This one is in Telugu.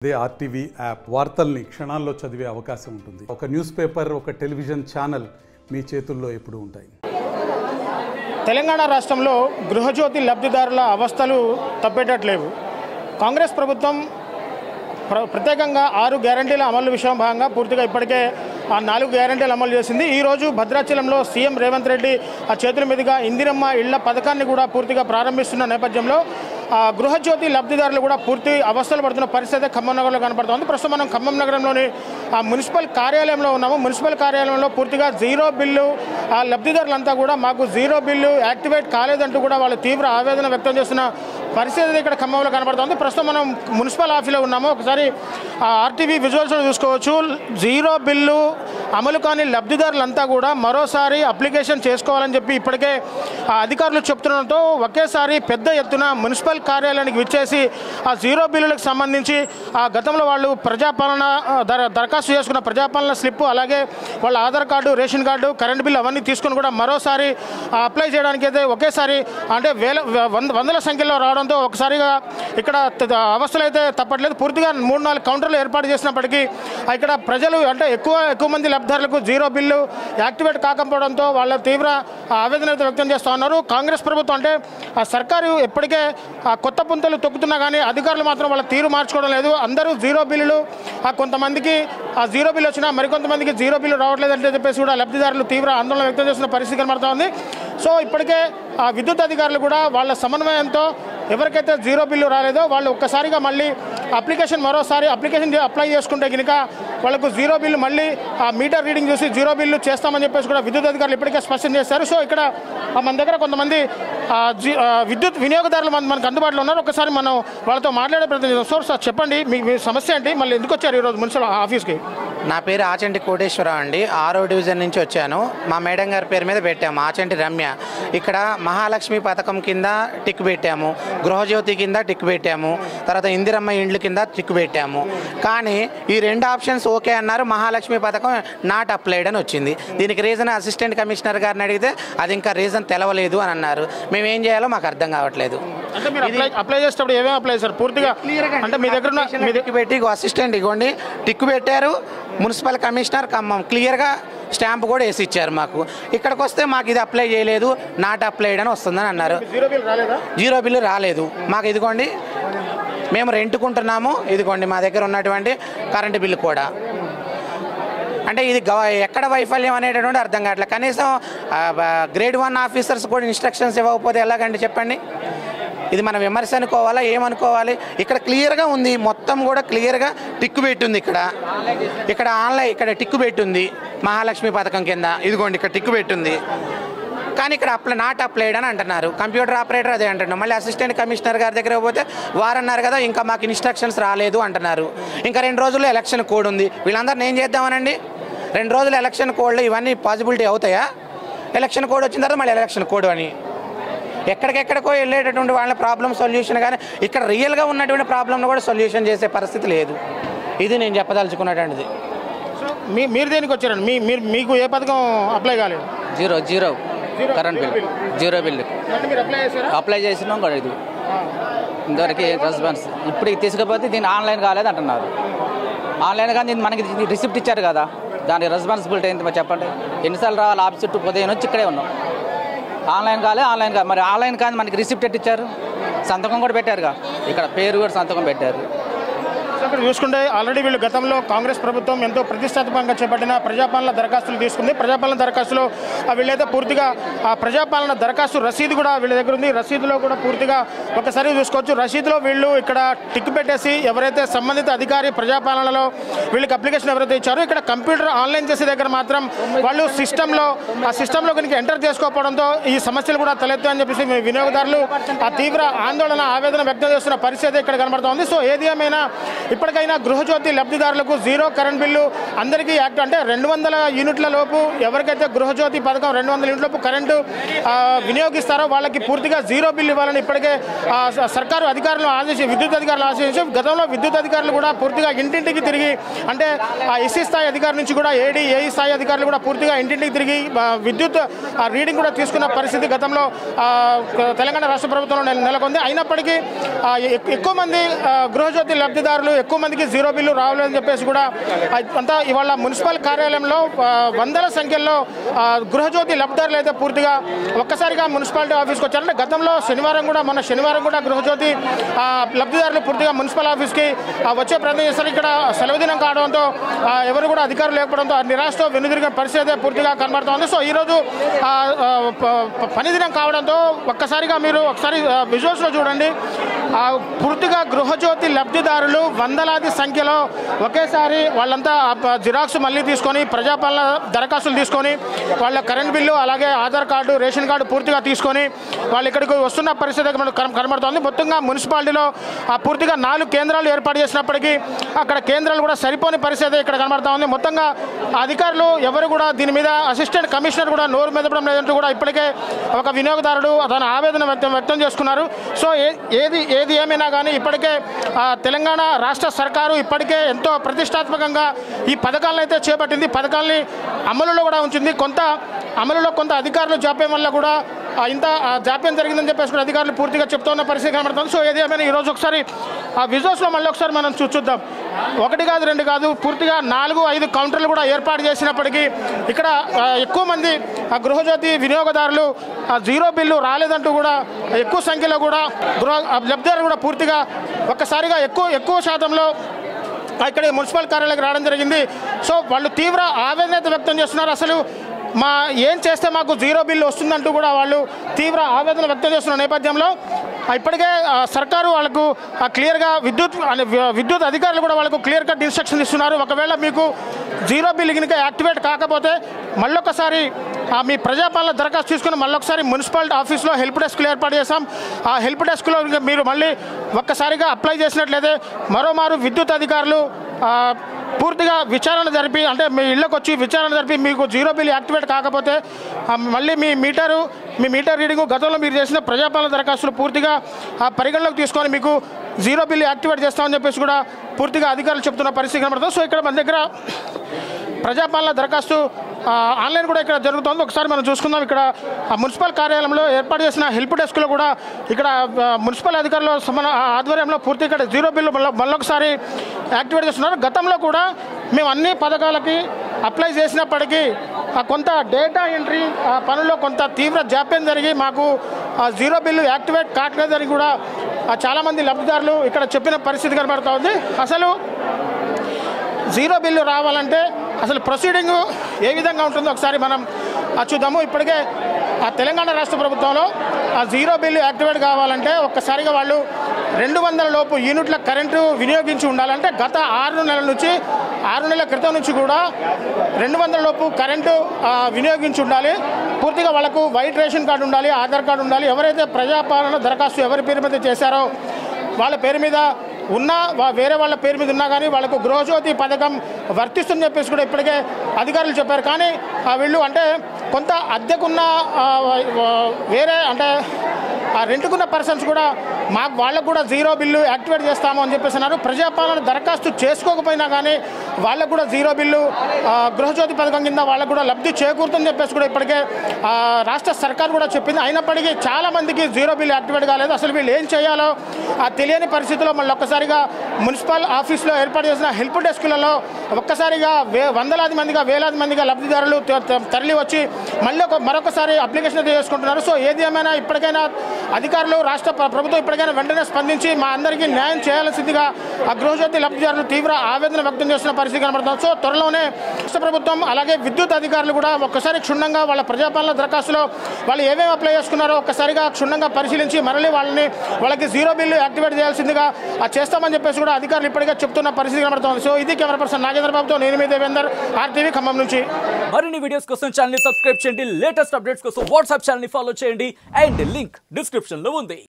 అదే ఆర్టీవీ యాప్ వార్తల్ని క్షణాల్లో చదివే అవకాశం ఉంటుంది. ఒక న్యూస్ పేపర్, ఒక టెలివిజన్ ఛానల్ మీ చేతుల్లో ఎప్పుడూ ఉంటాయి. తెలంగాణ రాష్ట్రంలో గృహజ్యోతి లబ్ధిదారుల అవస్థలు తప్పేటట్లేవు. కాంగ్రెస్ ప్రభుత్వం ప్రత్యేకంగా 6 గ్యారంటీల అమలు విషయం భాగంగా పూర్తిగా ఇప్పటికే ఆ 4 గ్యారంటీలు అమలు చేసింది. ఈరోజు భద్రాచలంలో సీఎం రేవంత్ రెడ్డి ఆ చేతుల మీదుగా ఇందిరమ్మ ఇళ్ల పథకాన్ని కూడా పూర్తిగా ప్రారంభిస్తున్న నేపథ్యంలో గృహజ్యోతి లబ్ధిదారులు కూడా పూర్తి అవస్థలు పడుతున్న పరిస్థితి ఖమ్మం నగరంలో కనపడుతుంది. ప్రస్తుతం మనం ఖమ్మం నగరంలోని మున్సిపల్ కార్యాలయంలో ఉన్నాము. మున్సిపల్ కార్యాలయంలో పూర్తిగా జీరో బిల్లు లబ్ధిదారులంతా కూడా మాకు జీరో బిల్లు యాక్టివేట్ కాలేదంటూ కూడా వాళ్ళు తీవ్ర ఆవేదన వ్యక్తం చేస్తున్న పరిస్థితి ఇక్కడ ఖమ్మంలో కనపడుతుంది. ప్రస్తుతం మనం మున్సిపల్ ఆఫీస్లో ఉన్నాము. ఒకసారి ఆర్టీవీ విజువల్స్లో చూసుకోవచ్చు. జీరో బిల్లు అమలు కాని లబ్ధిదారులంతా కూడా మరోసారి అప్లికేషన్ చేసుకోవాలని చెప్పి ఇప్పటికే అధికారులు చెప్తుండటంతో ఒకేసారి పెద్ద ఎత్తున మున్సిపల్ కార్యాలయానికి విచ్చేసి ఆ జీరో బిల్లులకు సంబంధించి ఆ గతంలో వాళ్ళు ప్రజాపాలన దరఖాస్తు చేసుకున్న ప్రజాపాలన స్లిప్, అలాగే వాళ్ళ Aadhaar card, ration card, current bill అవన్నీ తీసుకొని కూడా మరోసారి అప్లై చేయడానికి అయితే ఒకేసారి అంటే వందల సంఖ్యలో రావడంతో ఒకసారిగా ఇక్కడ అవస్థలు అయితే తప్పట్లేదు. పూర్తిగా 3-4 కౌంటర్లు ఏర్పాటు చేసినప్పటికీ ఇక్కడ ప్రజలు అంటే ఎక్కువ మంది లబ్ధిదారులకు జీరో బిల్లు యాక్టివేట్ కాకపోవడంతో వాళ్ళ తీవ్ర ఆవేదన వ్యక్తం చేస్తూ ఉన్నారు. కాంగ్రెస్ ప్రభుత్వం అంటే ఆ సర్కారు ఎప్పటికే కొత్త పుంతలు తొక్కుతున్నా కానీ అధికారులు మాత్రం వాళ్ళ తీరు మార్చుకోవడం లేదు. అందరూ జీరో బిల్లులు కొంతమందికి ఆ జీరో బిల్లు వచ్చినా మరికొంతమందికి జీరో బిల్లు రావట్లేదంటే చెప్పేసి కూడా లబ్ధిదారులు తీవ్ర ఆందోళన వ్యక్తం చేస్తున్న పరిస్థితి కనబడుతూ ఉంది. సో ఇప్పటికే ఆ విద్యుత్ అధికారులు కూడా వాళ్ళ సమన్వయంతో ఎవరికైతే జీరో బిల్లు రాలేదో వాళ్ళు ఒక్కసారిగా మళ్ళీ మరోసారి అప్లికేషన్ అప్లై చేసుకుంటే కనుక వాళ్ళకు జీరో బిల్లు మళ్ళీ ఆ మీటర్ రీడింగ్ చూసి జీరో బిల్లు చేస్తామని చెప్పేసి కూడా విద్యుత్ అధికారులు ఇప్పటికే స్పష్టం చేశారు. సో ఇక్కడ మన దగ్గర కొంతమంది విద్యుత్ వినియోగదారులు మనకు అందుబాటులో ఉన్నారు. ఒకసారి మనం వాళ్ళతో మాట్లాడే ప్రయత్నం చేస్తాం. సార్ చెప్పండి, మీ సమస్య ఏంటి, మళ్ళీ ఎందుకు వచ్చారు ఈరోజు మున్సిపల్ ఆఫీస్కి? నా పేరు ఆచంటి కోటేశ్వరరావు అండి. 6వ డివిజన్ నుంచి వచ్చాను. మా మేడం గారి పేరు మీద పెట్టాము, ఆచంటి రమ్య. ఇక్కడ మహాలక్ష్మి పథకం కింద టిక్ పెట్టాము, గృహజ్యోతి కింద టిక్ పెట్టాము, తర్వాత ఇందిరమ్మ ఇండ్లు కింద టిక్ పెట్టాము. కానీ ఈ 2 ఆప్షన్స్ ఓకే అన్నారు. మహాలక్ష్మి పథకం నాట్ అప్లైడ్ అని వచ్చింది. దీనికి రీజన్ అసిస్టెంట్ కమిషనర్ గారిని అడిగితే అది ఇంకా రీజన్ తెలవలేదు అని అన్నారు. మేము ఏం చేయాలో మాకు అర్థం కావట్లేదు. అంటే మీరు అప్లై చేసేటప్పుడు ఏమేమి అప్లై చేస్తారు పూర్తిగా? అంటే మీ దగ్గర టిక్ పెట్టి అసిస్టెంట్ ఇవ్వండి టిక్ పెట్టారు. మున్సిపల్ కమిషనర్ ఖమ్మం క్లియర్గా స్టాంప్ కూడా వేసి ఇచ్చారు మాకు. ఇక్కడికి వస్తే మాకు ఇది అప్లై చేయలేదు, నాట్ అప్లైడ్ అని వస్తుందని అన్నారు. జీరో బిల్లు రాలేదు మాకు. ఇదిగోండి మేము రెంట్కుంటున్నాము, ఇదిగోండి మా దగ్గర ఉన్నటువంటి కరెంటు బిల్లు కూడా. అంటే ఇది ఎక్కడ వైఫల్యం అనేటటువంటి అర్థం కావట్లేదు. కనీసం గ్రేడ్ 1 ఆఫీసర్స్ కూడా ఇన్స్ట్రక్షన్స్ ఇవ్వకపోతే ఎలాగండి చెప్పండి? ఇది మనం విమర్శ అనుకోవాలా, ఏమనుకోవాలి? ఇక్కడ క్లియర్గా ఉంది, మొత్తం కూడా క్లియర్గా టిక్కు పెట్టుంది. ఇక్కడ ఆన్లైన్ ఇక్కడ టిక్కు పెట్టుంది మహాలక్ష్మి పథకం కింద. ఇదిగోండి ఇక్కడ టిక్కు పెట్టుంది. కానీ ఇక్కడ నాట్ అప్లైడ్ అని అంటున్నారు. కంప్యూటర్ ఆపరేటర్ అదే అంటున్నారు. మళ్ళీ అసిస్టెంట్ కమిషనర్ గారి దగ్గర పోతే వారన్నారు కదా ఇంకా మాకు ఇన్స్ట్రక్షన్స్ రాలేదు అంటున్నారు. ఇంకా 2 రోజుల్లో ఎలక్షన్ కోడ్ ఉంది. వీళ్ళందరిని ఏం చేద్దామనండి? 2 రోజులు ఎలక్షన్ కోడ్లో ఇవన్నీ పాసిబిలిటీ అవుతాయా? ఎలక్షన్ కోడ్ వచ్చిన తర్వాత మళ్ళీ ఎలక్షన్ కోడ్ అని ఎక్కడికెక్కడికో వెళ్ళేటటువంటి వాళ్ళ ప్రాబ్లం సొల్యూషన్, కానీ ఇక్కడ రియల్గా ఉన్నటువంటి ప్రాబ్లంను కూడా సొల్యూషన్ చేసే పరిస్థితి లేదు. ఇది నేను చెప్పదలుచుకున్నటువంటిది. మీరు దేనికి వచ్చారండి? మీకు ఏ పథకం అప్లై కాలేదు? Zero current bill, zero bill apply చేసినాం కూడా. ఇది ఇంతవరకు రెస్పాన్స్ ఇప్పుడు తీసుకపోతే దీన్ని ఆన్లైన్ కాలేదు అంటున్నారు. ఆన్లైన్ కానీ మనకి రిసిప్ట్ ఇచ్చారు కదా, దానికి రెస్పాన్సిబిలిటీ ఏంటి మరి చెప్పండి? ఎన్నిసార్లు రావాలి ఆఫీస్ చుట్టూ? ఉదయం వచ్చి ఇక్కడే ఉన్నాం. ఆన్లైన్ కాలేదు. మరి ఆన్లైన్ కానీ మనకి రిసిప్ట్ ఎట్టి ఇచ్చారు? సంతకం కూడా పెట్టారుగా, ఇక్కడ పేరు కూడా సంతకం పెట్టారు. ఇక్కడ చూసుకుంటే ఆల్రెడీ వీళ్ళు గతంలో కాంగ్రెస్ ప్రభుత్వం ఎంతో ప్రతిష్టాత్మకంగా చేపట్టిన ప్రజాపాలన దరఖాస్తులు తీసుకుంది. ప్రజాపాలన దరఖాస్తులో వీళ్ళైతే పూర్తిగా ఆ ప్రజాపాలన దరఖాస్తు రసీదు కూడా వీళ్ళ దగ్గర ఉంది. రసీదులో కూడా పూర్తిగా ఒకసారి చూసుకోవచ్చు. రసీదులో వీళ్ళు ఇక్కడ టిక్ పెట్టేసి ఎవరైతే సంబంధిత అధికారి ప్రజాపాలనలో వీళ్ళకి అప్లికేషన్ ఎవరైతే ఇచ్చారో ఇక్కడ కంప్యూటర్ ఆన్లైన్ చేసే దగ్గర మాత్రం వాళ్ళు సిస్టంలో కనుక ఎంటర్ చేసుకోకపోవడంతో ఈ సమస్యలు కూడా తలెత్తాయని చెప్పేసి వినియోగదారులు ఆ తీవ్ర ఆందోళన ఆవేదన వ్యక్తం చేస్తున్న పరిస్థితి ఇక్కడ కనబడుతోంది. సో ఏది ఏమైనా ఇప్పటికైనా గృహజ్యోతి లబ్ధిదారులకు జీరో కరెంట్ బిల్లు అందరికీ యాక్ట్ అంటే 200 యూనిట్ల లోపు ఎవరికైతే గృహజ్యోతి పథకం 200 యూనిట్ల లోపు కరెంటు వినియోగిస్తారో వాళ్ళకి పూర్తిగా జీరో బిల్లు ఇవ్వాలని ఇప్పటికే సర్కారు అధికారులను విద్యుత్ అధికారులు ఆదేశించి గతంలో విద్యుత్ అధికారులు కూడా పూర్తిగా ఇంటింటికి తిరిగి అంటే ఆ ఎస్సీ స్థాయి అధికారి నుంచి కూడా ఏఈ స్థాయి అధికారులు కూడా పూర్తిగా ఇంటింటికి తిరిగి విద్యుత్ రీడింగ్ కూడా తీసుకున్న పరిస్థితి గతంలో తెలంగాణ రాష్ట్ర ప్రభుత్వంలో నెలకొంది. అయినప్పటికీ ఎక్కువ మంది గృహజ్యోతి లబ్ధిదారులు ఎక్కువ మందికి జీరో బిల్లు రావాలని చెప్పేసి కూడా అంతా ఇవాళ మున్సిపల్ కార్యాలయంలో వందల సంఖ్యలో గృహజ్యోతి లబ్ధిదారులు అయితే పూర్తిగా ఒక్కసారిగా మున్సిపాలిటీ ఆఫీస్కి వచ్చారంటే గతంలో మొన్న శనివారం కూడా గృహజ్యోతి లబ్ధిదారులు పూర్తిగా మున్సిపల్ ఆఫీస్కి వచ్చే ప్రయత్నం చేస్తారు. ఇక్కడ సెలవు దినం కావడంతో ఎవరు కూడా అధికారులు లేకపోవడంతో నిరాశతో వెనుదిరిగిన పరిస్థితి పూర్తిగా కనబడుతోంది. సో ఈరోజు పని దినం కావడంతో ఒక్కసారిగా మీరు ఒకసారి విజువల్స్లో చూడండి. పూర్తిగా గృహజ్యోతి లబ్ధిదారులు వందలాది సంఖ్యలో ఒకేసారి వాళ్ళంతా జిరాక్స్ మళ్ళీ తీసుకొని ప్రజాపాలన దరఖాస్తులు తీసుకొని వాళ్ళ కరెంట్ బిల్లు అలాగే ఆధార్ కార్డు రేషన్ కార్డు పూర్తిగా తీసుకొని వాళ్ళు ఇక్కడికి వస్తున్న పరిస్థితి కనబడుతోంది. మొత్తంగా మున్సిపాలిటీలో పూర్తిగా 4 కేంద్రాలు ఏర్పాటు చేసినప్పటికీ అక్కడ కేంద్రాలు కూడా సరిపోని పరిస్థితి ఇక్కడ కనబడుతూ ఉంది. మొత్తంగా అధికారులు ఎవరు కూడా దీని మీద అసిస్టెంట్ కమిషనర్ కూడా నోరు మెదపడం లేదంటూ కూడా ఇప్పటికే ఒక వినియోగదారుడు తన ఆవేదన వ్యక్తం చేసుకున్నారు. సో ఏది ఏమైనా కానీ ఇప్పటికే తెలంగాణ రాష్ట్ర సర్కారు ఇప్పటికే ఎంతో ప్రతిష్టాత్మకంగా ఈ పథకాలను అయితే చేపట్టింది. పథకాలని అమలులో కూడా ఉంచింది. అమలులో కొంత అధికారులు జాప్యం వల్ల కూడా ఇంత జాప్యం జరిగిందని చెప్పేసి కూడా అధికారులు పూర్తిగా చెప్తున్న పరిస్థితి కనబడుతుంది. సో ఏది ఏమైనా ఈరోజు ఒకసారి ఆ విజువల్స్లో మళ్ళీ ఒకసారి మనం చూద్దాం. 1 కాదు 2 కాదు పూర్తిగా 4-5 కౌంటర్లు కూడా ఏర్పాటు చేసినప్పటికీ ఇక్కడ ఎక్కువ మంది గృహజ్యోతి వినియోగదారులు జీరో బిల్లు రాలేదంటూ కూడా ఎక్కువ సంఖ్యలో కూడా లబ్ధిదారులు కూడా పూర్తిగా ఒక్కసారిగా ఎక్కువ శాతంలో ఇక్కడ మున్సిపల్ కార్యాలయానికి రావడం జరిగింది. సో వాళ్ళు తీవ్ర ఆవేదన వ్యక్తం చేస్తున్నారు. అసలు ఏం చేస్తే మాకు జీరో బిల్లు వస్తుందంటూ కూడా వాళ్ళు తీవ్ర ఆవేదన వ్యక్తం చేస్తున్న నేపథ్యంలో ఇప్పటికే సర్కారు వాళ్ళకు క్లియర్గా విద్యుత్ అధికారులు కూడా వాళ్ళకు క్లియర్ కట్ ఇన్స్ట్రక్షన్ ఇస్తున్నారు. ఒకవేళ మీకు జీరో బిల్ కనుక యాక్టివేట్ కాకపోతే మళ్ళొకసారి మీ ప్రజాపాలన దరఖాస్తు తీసుకుని మళ్ళొకసారి మున్సిపాలిటీ ఆఫీస్లో హెల్ప్ డెస్క్లు ఏర్పాటు చేస్తాం. ఆ హెల్ప్ డెస్క్లో మీరు మళ్ళీ ఒక్కసారిగా అప్లై చేసినట్లయితే మరోమారు విద్యుత్ అధికారులు పూర్తిగా విచారణ జరిపి అంటే మీ ఇళ్ళకి వచ్చి విచారణ జరిపి మీకు జీరో బిల్ యాక్టివేట్ కాకపోతే మళ్ళీ మీ మీటర్ రీడింగు గతంలో మీరు చేసిన ప్రజాపాలన దరఖాస్తులు పూర్తిగా పరిగణలోకి తీసుకొని మీకు జీరో బిల్ యాక్టివేట్ చేస్తామని చెప్పేసి కూడా పూర్తిగా అధికారులు చెప్తున్న పరిస్థితి కనబడుతుంది. సో ఇక్కడ మన దగ్గర ప్రజాపాలన దరఖాస్తు ఆన్లైన్ కూడా ఇక్కడ జరుగుతుంది. ఒకసారి మనం చూసుకుందాం. ఇక్కడ మున్సిపల్ కార్యాలయంలో ఏర్పాటు చేసిన హెల్ప్ డెస్క్లో కూడా ఇక్కడ మున్సిపల్ అధికారుల ఆధ్వర్యంలో పూర్తి ఇక్కడ జీరో బిల్లు మళ్ళొకసారి యాక్టివేట్ చేస్తున్నారు. గతంలో కూడా మేము అన్ని పథకాలకి అప్లై చేసినప్పటికీ కొంత డేటా ఎంట్రీ పనుల్లో కొంత తీవ్ర జాప్యం జరిగి మాకు జీరో బిల్లు యాక్టివేట్ కావట్లేదని కూడా చాలామంది లబ్ధిదారులు ఇక్కడ చెప్పిన పరిస్థితి కనబడుతూ ఉంది. అసలు జీరో బిల్లు రావాలంటే అసలు ప్రొసీడింగ్ ఏ విధంగా ఉంటుందో ఒకసారి మనం చూద్దాము. ఇప్పటికే తెలంగాణ రాష్ట్ర ప్రభుత్వంలో జీరో బిల్లు యాక్టివేట్ కావాలంటే ఒక్కసారిగా వాళ్ళు 200 లోపు యూనిట్ల కరెంటు వినియోగించి ఉండాలంటే గత 6 నెలల క్రితం నుంచి కూడా 200 లోపు కరెంటు వినియోగించి ఉండాలి. పూర్తిగా వాళ్ళకు వైట్ రేషన్ కార్డు ఉండాలి, ఆధార్ కార్డు ఉండాలి. ఎవరైతే ప్రజాపాలన దరఖాస్తు ఎవరి పేరు మీద చేశారో వాళ్ళ పేరు మీద ఉన్నా వేరే వాళ్ళ పేరు మీద ఉన్నా కానీ వాళ్ళకు గృహజ్యోతి పథకం వర్తిస్తుందని చెప్పేసి కూడా ఇప్పటికే అధికారులు చెప్పారు. కానీ వీళ్ళు అంటే కొంత అద్దెకున్న వేరే అంటే రెంట్కున్న పర్సన్స్ కూడా వాళ్ళకు కూడా జీరో బిల్లు యాక్టివేట్ చేస్తాము అని చెప్పేసి అన్నారు. ప్రజాపాలన దరఖాస్తు చేసుకోకపోయినా కానీ వాళ్ళకు కూడా జీరో బిల్లు గృహజ్యోతి పథకం కింద వాళ్ళకు కూడా లబ్ధి చేకూరుతుందని చెప్పేసి కూడా ఇప్పటికే రాష్ట్ర సర్కార్ కూడా చెప్పింది. అయినప్పటికీ చాలామందికి జీరో బిల్లు యాక్టివేట్ కాలేదు. అసలు వీళ్ళు ఏం చేయాలో తెలియని పరిస్థితిలో మళ్ళీ ఒక్కసారిగా మున్సిపల్ ఆఫీస్లో ఏర్పాటు చేసిన హెల్ప్ డెస్క్లలో ఒక్కసారిగా వేలాది మందిగా లబ్ధిదారులు తరలి వచ్చి మళ్ళీ మరొకసారి అప్లికేషన్ అయితే చేసుకుంటున్నారు. సో ఏది ఏమైనా ఇప్పటికైనా అధికారులు రాష్ట్ర ప్రభుత్వం ఇప్పటికైనా వెంటనే స్పందించి మా అందరికీ న్యాయం చేయాల్సిందిగా గృహజ్యోతి లబ్ధిదారులు తీవ్ర ఆవేదన వ్యక్తం చేస్తున్న పరిస్థితి కనబడుతుంది. సో త్వరలోనే రాష్ట్ర ప్రభుత్వం అలాగే విద్యుత్ అధికారులు కూడా ఒక్కసారి క్షుణ్ణంగా వాళ్ళ ప్రజాపాలన దరఖాస్తులో వాళ్ళు ఏమేమి అప్లై చేసుకున్నారో ఒక్కసారిగా క్షుణ్ణంగా పరిశీలించి మళ్ళీ వాళ్ళకి జీరో బిల్లు యాక్టివేట్ చేయాల్సిందిగా చేస్తామని చెప్పేసి కూడా అధికారులు ఇప్పటికే చెప్తున్న పరిస్థితి కనబడుతుంది. సో ఇది కెమెరా పర్సన్ నాగేంద్ర బాబుతో నేను మీ దేవేందర్, RTV ఖమ్మం నుంచి. మరిన్ని వీడియోస్ కోసం ఛానల్ ని సబ్స్క్రైబ్ చేయండి. లేటెస్ట్ అప్డేట్స్ కోసం వాట్సాప్ ఛానల్ ని ఫాలో చేయండి. అండ్ లింక్ డిస్క్రిప్షన్ లో ఉంది.